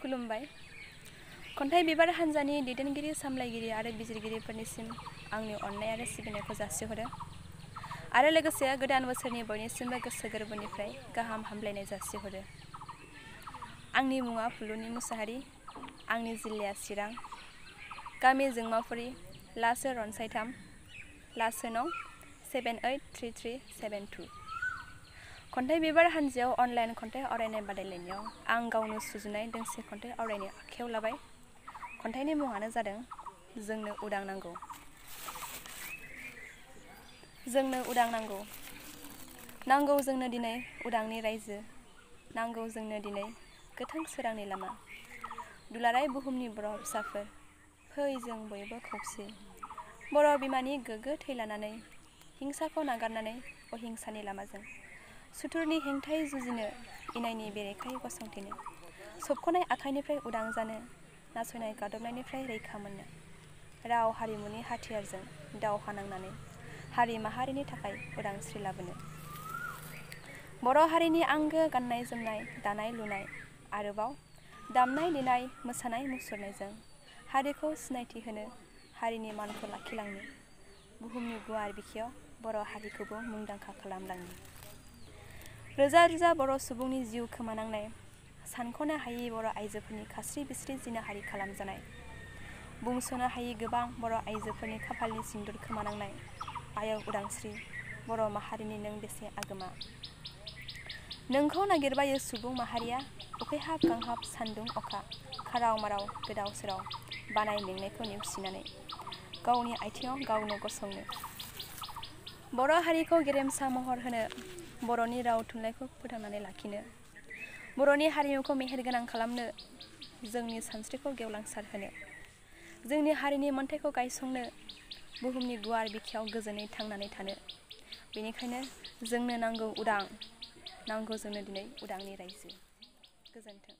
खुलुमबाय। खन्थाइ बिबार हान्जानि दैदेनगिरि सामलायगिरि आरो बिजिरगिरिफोरनिसिम आंनि अननाय आरो सिबिनायखौ जासिहरो आरो लोगोसे गोदान बोसोरनि बयनिसिमबो गोसो गोरबोनिफ्राय गाहाम हामलायनाय जासिहरो। आंनि मुङा फुलुनि मुसाहारि, आंनि जिल्लाया चिरां, गामि जोंमाफुरि, लासो रनसायथाम, लासो नं 783372। खन्थाइ बिबार हान्जायाव अनलाइन खन्थाइ आवरायनाय बादायलायनायाव आं गावनो सुजुनाय दोंसे खन्थाइ आवरायनो आखायाव लाबाय। खन्थाइनि मुङानो जादों जोंनो उदां नांगौ। जोंनो उदां नांगौ। नांगौ जोंनो दिनै उदांनि रायजो, नांगौ जोंनो दिनै गोथां सोरांनि लामा। दुलाराय बुहुमनि बर' फिसाफोर, फै जों बयबो खौसे। बर' बिमानि गोग्गो थै लानानै, हिंसाखौ नागारनानै अहिंसानि लामाजों सुथुरनि हेंथायै जुजिनो, इनायनि बेरेखायै गसंथेनो, सोबख'नाय आखाइनिफ्राय उदां जानो, नासयनाय गादबनायनिफ्राय रैखा मोननो, राव हारिमुनि हाथियारजों दावहा नांनानै हारि माहारिनि थाखाय उदांस्रि लाबोनो। बर' हारिनि आंगो गाननाय जोमनाय, दानाय लुनाय, आरोबाव दामनाय देनाय, मोसानाय मुसुरनायजों हारिखौ सिनायथि होनो, हारिनि मानखौ लाखिलांनो, बुहुमनि गुवार बिखायाव बर' हारिखौबो मुंदांखा खालामलांनो। रोजा रोजा बर' सुबुंनि जिउ खोमानांनाय, सानख'नो हायै बर' आइजोफोरनि खास्रि बिस्रि जिनाहारि खालामजानाय, बुंस'नो हायै गोबां बर' आइजोफोरनि खाफालनि सिन्दुर खोमानांनाय, आयौ उदांस्रि, बर' माहारिनि नों बेसे आगोमा। नोंखौ नागिरबायो सुबुं माहारिया उखैहाब गांहाब सान्दुं अखा, खाराव माराव गोदाव सोराव बानाय मेंनायखौ नेवसिनानै गावनि आथिङाव गावनो गसंनो। बर' हारिखौ गेरेमसा महर होनो, बर'नि राव थुनलाइखौ फोथांनानै लाखिनो, बर'नि हारिमुखौ मेहेरगोनां खालामनो, जोंनि सानस्रिखौ गेवलांसार होनो, जोंनि हारिनि मोन्थाइखौ गायसंनो, बुहुमनि गुवार बिखायाव गोजोनै थांनानै थानो। बेनिखायनो जोंनो नांगौ उदां, नांगौ जोंनो दिनै उदांनि रायजो। गोजोन्थों।